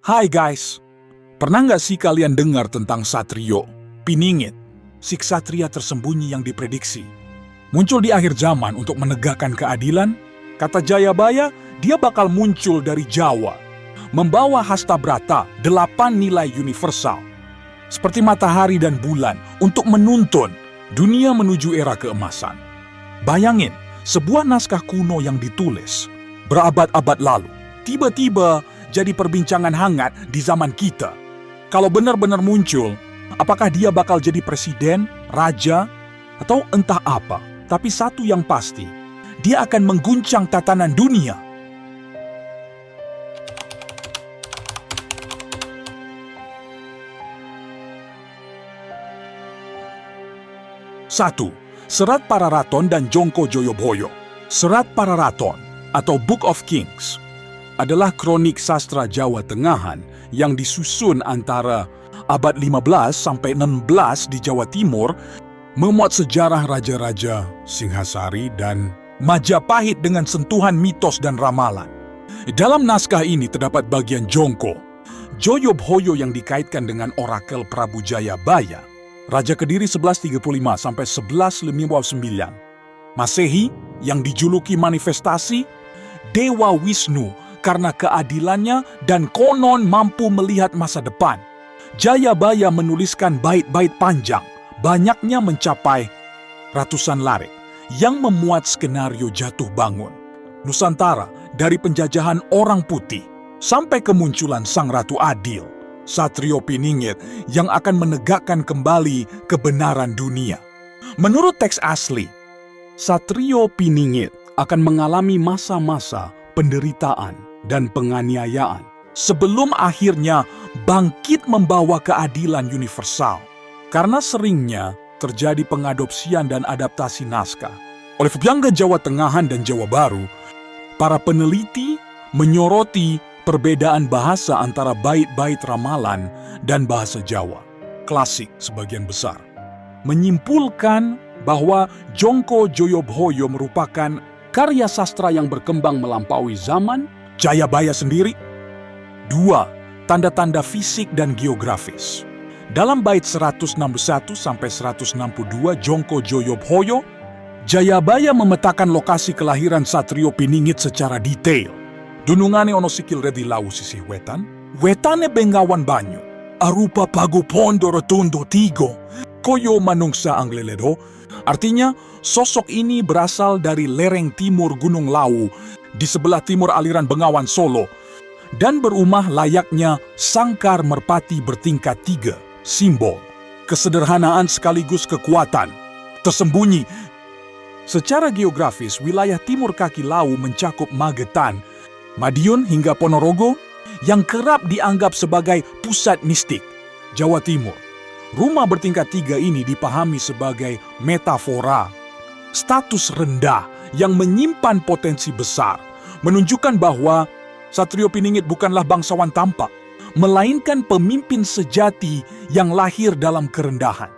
Hai guys, pernah nggak sih kalian dengar tentang Satrio Piningit, si ksatria tersembunyi yang diprediksi muncul di akhir zaman untuk menegakkan keadilan? Kata Jayabaya, dia bakal muncul dari Jawa, membawa Hastabrata, 8 nilai universal, seperti matahari dan bulan untuk menuntun dunia menuju era keemasan. Bayangin, sebuah naskah kuno yang ditulis berabad-abad lalu, tiba-tiba jadi perbincangan hangat di zaman kita. Kalau benar-benar muncul, apakah dia bakal jadi presiden, raja, atau entah apa? Tapi satu yang pasti, dia akan mengguncang tatanan dunia. Satu, Serat Pararaton dan Jongko Joyoboyo. Serat Pararaton atau Book of Kings adalah kronik sastra Jawa Tengahan yang disusun antara abad 15 sampai 16 di Jawa Timur, memuat sejarah raja-raja Singhasari dan Majapahit dengan sentuhan mitos dan ramalan. Dalam naskah ini terdapat bagian Jongko Joyoboyo yang dikaitkan dengan orakel Prabu Jayabaya, Raja Kediri 1135 sampai 1159 Masehi, yang dijuluki manifestasi Dewa Wisnu karena keadilannya dan konon mampu melihat masa depan. Jayabaya menuliskan bait-bait panjang, banyaknya mencapai ratusan larik, yang memuat skenario jatuh bangun Nusantara dari penjajahan orang putih sampai kemunculan Sang Ratu Adil, Satrio Piningit yang akan menegakkan kembali kebenaran dunia. Menurut teks asli, Satrio Piningit akan mengalami masa-masa penderitaan dan penganiayaan sebelum akhirnya bangkit membawa keadilan universal. Karena seringnya terjadi pengadopsian dan adaptasi naskah oleh penyangga Jawa Tengahan dan Jawa Baru, para peneliti menyoroti perbedaan bahasa antara bait-bait ramalan dan bahasa Jawa klasik sebagian besar, menyimpulkan bahwa Jongko Joyoboyo merupakan karya sastra yang berkembang melampaui zaman Jayabaya sendiri. 2. Tanda-tanda fisik dan geografis. Dalam bait 161 sampai 162 Jongko Joyoboyo, Jayabaya memetakan lokasi kelahiran Satrio Piningit secara detail. Dunungane ono sikil redi lau sisih wetan, wetane Bengawan Banyu, arupa pagopondo rotundo tigo, koyo manungsa angleledo. Artinya, sosok ini berasal dari lereng timur Gunung Lawu di sebelah timur aliran Bengawan Solo dan berumah layaknya sangkar merpati bertingkat 3, simbol kesederhanaan sekaligus kekuatan tersembunyi. Secara geografis, wilayah timur kaki Lawu mencakup Magetan, Madiun hingga Ponorogo yang kerap dianggap sebagai pusat mistik Jawa Timur. Rumah bertingkat 3 ini dipahami sebagai metafora status rendah yang menyimpan potensi besar, menunjukkan bahwa Satrio Piningit bukanlah bangsawan tampak, melainkan pemimpin sejati yang lahir dalam kerendahan.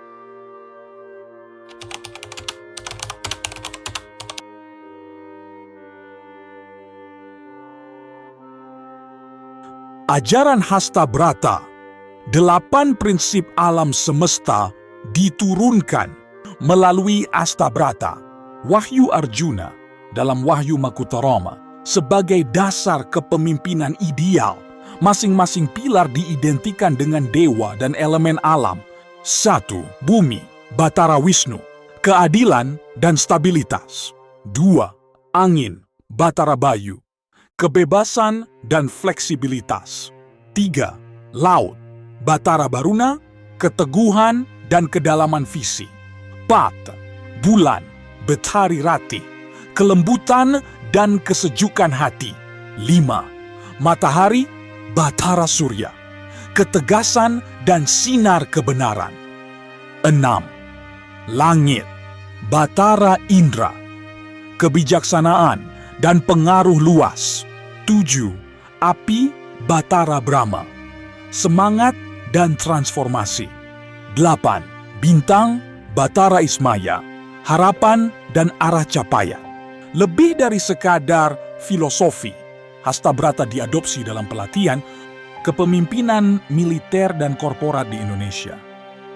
Ajaran Hastabrata, 8 prinsip alam semesta diturunkan melalui Astabrata, Wahyu Arjuna dalam Wahyu Makutarama, sebagai dasar kepemimpinan ideal. Masing-masing pilar diidentikan dengan dewa dan elemen alam. 1. Bumi, Batara Wisnu, keadilan dan stabilitas. 2. Angin, Batara Bayu, kebebasan dan fleksibilitas. 3. Laut, Batara Baruna, keteguhan dan kedalaman visi. 4. Bulan, Betari Rati, kelembutan dan kesejukan hati. 5. Matahari, Batara Surya, ketegasan dan sinar kebenaran. 6. Langit, Batara Indra, kebijaksanaan dan pengaruh luas. 7. Api, Batara Brahma, semangat dan transformasi. 8. Bintang, Batara Ismaya, harapan dan arah capaian. Lebih dari sekadar filosofi, Hastabrata diadopsi dalam pelatihan kepemimpinan militer dan korporat di Indonesia.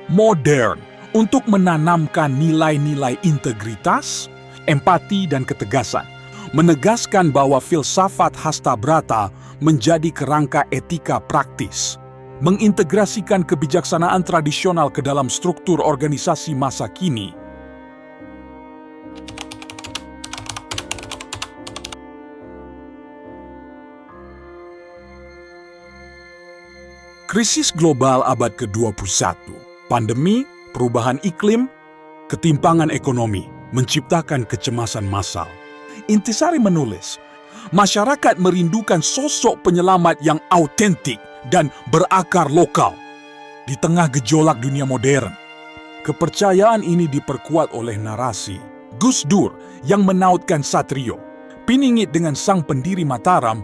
Modern untuk menanamkan nilai-nilai integritas, empati, dan ketegasan. Menegaskan bahwa filsafat Hasta Brata menjadi kerangka etika praktis. Mengintegrasikan kebijaksanaan tradisional ke dalam struktur organisasi masa kini. Krisis global abad ke-21, pandemi, perubahan iklim, ketimpangan ekonomi, menciptakan kecemasan massal. Intisari menulis, masyarakat merindukan sosok penyelamat yang autentik dan berakar lokal. Di tengah gejolak dunia modern, kepercayaan ini diperkuat oleh narasi Gus Dur yang menautkan Satrio, Piningit dengan sang pendiri Mataram,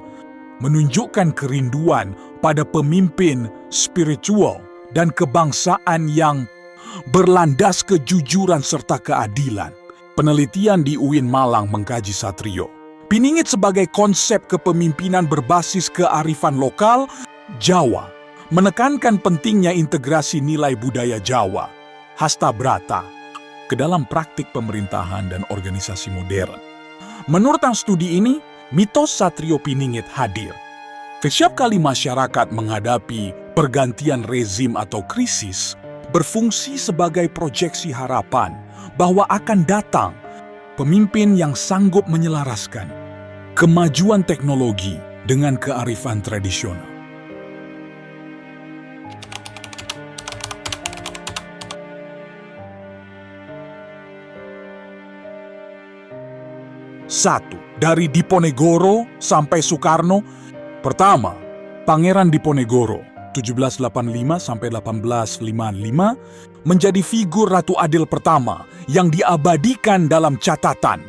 menunjukkan kerinduan pada pemimpin spiritual dan kebangsaan yang berlandas kejujuran serta keadilan. Penelitian di UIN Malang mengkaji Satrio Piningit sebagai konsep kepemimpinan berbasis kearifan lokal Jawa, menekankan pentingnya integrasi nilai budaya Jawa, Hasta Brata, ke dalam praktik pemerintahan dan organisasi modern. Menurut studi ini, mitos Satrio Piningit hadir. Setiap kali masyarakat menghadapi pergantian rezim atau krisis, berfungsi sebagai proyeksi harapan bahwa akan datang pemimpin yang sanggup menyelaraskan kemajuan teknologi dengan kearifan tradisional. Satu, dari Diponegoro sampai Soekarno. Pertama, Pangeran Diponegoro 1785 sampai 1855 menjadi figur Ratu Adil pertama yang diabadikan dalam catatan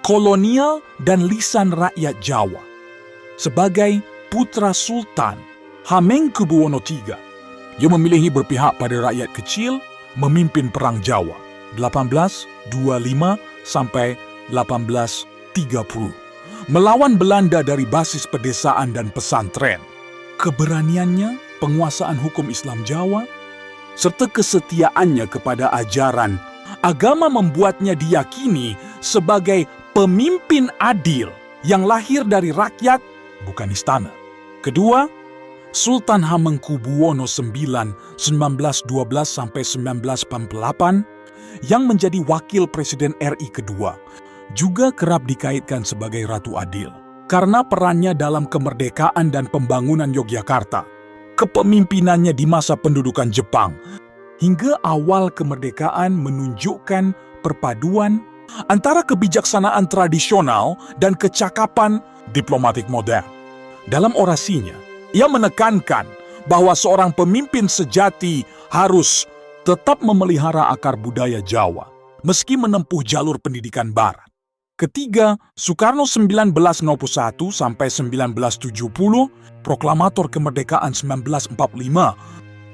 kolonial dan lisan rakyat Jawa. Sebagai putra Sultan Hamengkubuwono III, ia memilih berpihak pada rakyat kecil, memimpin Perang Jawa 1825 sampai 1830. Melawan Belanda dari basis pedesaan dan pesantren. Keberaniannya, penguasaan hukum Islam Jawa, serta kesetiaannya kepada ajaran agama membuatnya diyakini sebagai pemimpin adil yang lahir dari rakyat, bukan istana. Kedua, Sultan Hamengkubuwono IX 1912 sampai 1948 yang menjadi wakil Presiden RI kedua, juga kerap dikaitkan sebagai Ratu Adil karena perannya dalam kemerdekaan dan pembangunan Yogyakarta, kepemimpinannya di masa pendudukan Jepang, hingga awal kemerdekaan menunjukkan perpaduan antara kebijaksanaan tradisional dan kecakapan diplomatik modern. Dalam orasinya, ia menekankan bahwa seorang pemimpin sejati harus tetap memelihara akar budaya Jawa, meski menempuh jalur pendidikan Barat. Ketiga, Soekarno 1901 sampai 1970, proklamator kemerdekaan 1945,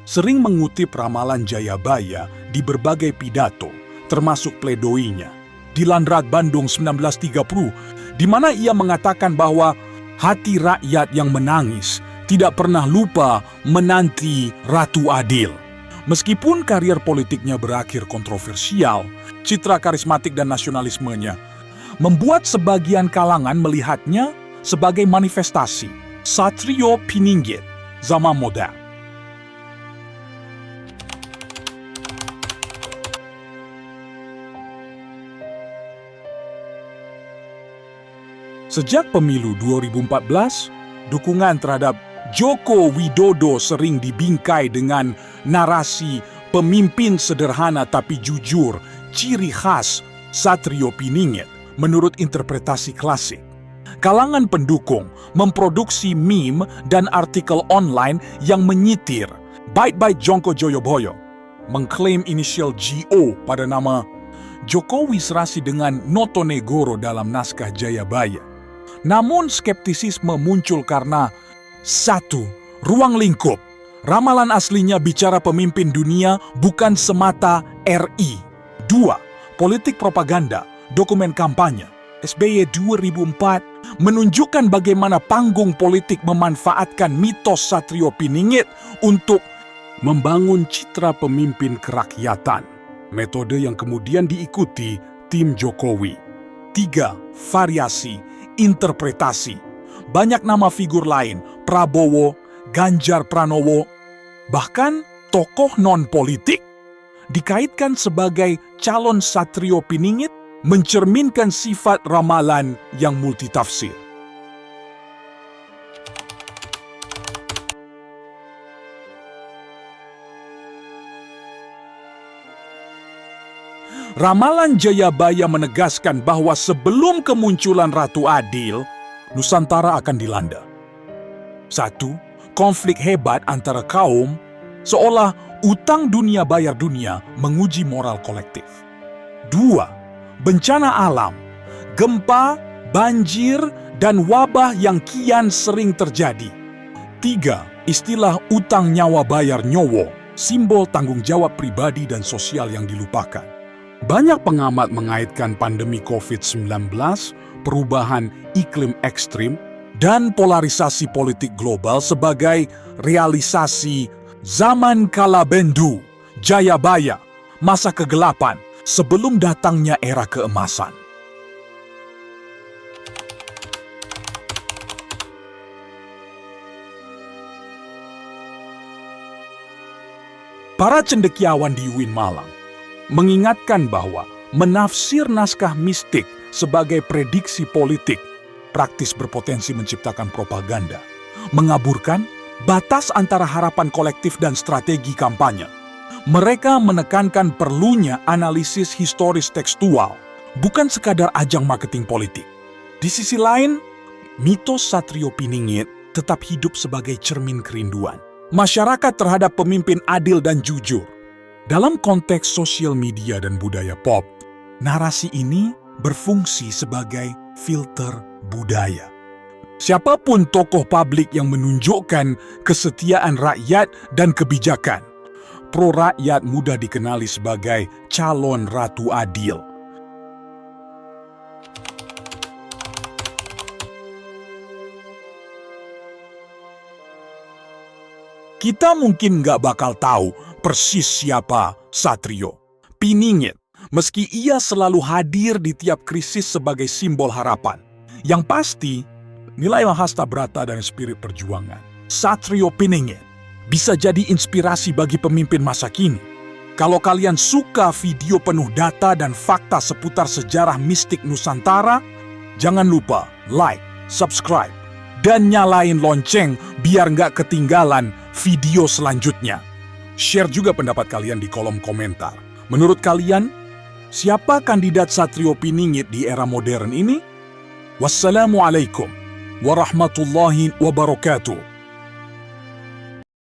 sering mengutip ramalan Jayabaya di berbagai pidato, termasuk pledoinya di Landrat Bandung 1930, di mana ia mengatakan bahwa hati rakyat yang menangis tidak pernah lupa menanti Ratu Adil. Meskipun karier politiknya berakhir kontroversial, citra karismatik dan nasionalismenya membuat sebagian kalangan melihatnya sebagai manifestasi Satrio Piningit zaman modern. Sejak pemilu 2014, dukungan terhadap Joko Widodo sering dibingkai dengan narasi pemimpin sederhana tapi jujur, ciri khas Satrio Piningit. Menurut interpretasi klasik, kalangan pendukung memproduksi meme dan artikel online yang menyitir bait-bait Jongko Joyoboyo, mengklaim inisial GO pada nama Jokowi serasi dengan Notonegoro dalam naskah Jayabaya. Namun skeptisisme muncul karena 1. Ruang lingkup. Ramalan aslinya bicara pemimpin dunia bukan semata RI. 2. Politik propaganda. Dokumen kampanye SBY 2004 menunjukkan bagaimana panggung politik memanfaatkan mitos Satrio Piningit untuk membangun citra pemimpin kerakyatan, metode yang kemudian diikuti tim Jokowi. 3. Variasi, interpretasi. Banyak nama figur lain, Prabowo, Ganjar Pranowo, bahkan tokoh non-politik, dikaitkan sebagai calon Satrio Piningit, mencerminkan sifat ramalan yang multitafsir. Ramalan Jayabaya menegaskan bahwa sebelum kemunculan Ratu Adil, Nusantara akan dilanda. 1. Konflik hebat antara kaum, seolah utang dunia bayar dunia menguji moral kolektif. 2. Bencana alam, gempa, banjir, dan wabah yang kian sering terjadi. 3. Istilah utang nyawa bayar nyowo, simbol tanggung jawab pribadi dan sosial yang dilupakan. Banyak pengamat mengaitkan pandemi COVID-19, perubahan iklim ekstrim, dan polarisasi politik global sebagai realisasi zaman kala bendu, Jayabaya, masa kegelapan sebelum datangnya era keemasan. Para cendekiawan di UIN Malang mengingatkan bahwa menafsir naskah mistik sebagai prediksi politik praktis berpotensi menciptakan propaganda, mengaburkan batas antara harapan kolektif dan strategi kampanye. Mereka menekankan perlunya analisis historis tekstual, bukan sekadar ajang marketing politik. Di sisi lain, mitos Satrio Piningit tetap hidup sebagai cermin kerinduan masyarakat terhadap pemimpin adil dan jujur. Dalam konteks sosial media dan budaya pop, narasi ini berfungsi sebagai filter budaya. Siapapun tokoh publik yang menunjukkan kesetiaan rakyat dan kebijakan, pro-rakyat mudah dikenali sebagai calon Ratu Adil. Kita mungkin nggak bakal tahu persis siapa Satrio Piningit, meski ia selalu hadir di tiap krisis sebagai simbol harapan. Yang pasti, nilai Mahasta Brata dan spirit perjuangan Satrio Piningit bisa jadi inspirasi bagi pemimpin masa kini. Kalau kalian suka video penuh data dan fakta seputar sejarah mistik Nusantara, jangan lupa like, subscribe, dan nyalain lonceng biar nggak ketinggalan video selanjutnya. Share juga pendapat kalian di kolom komentar. Menurut kalian, siapa kandidat Satrio Piningit di era modern ini? Wassalamualaikum warahmatullahi wabarakatuh.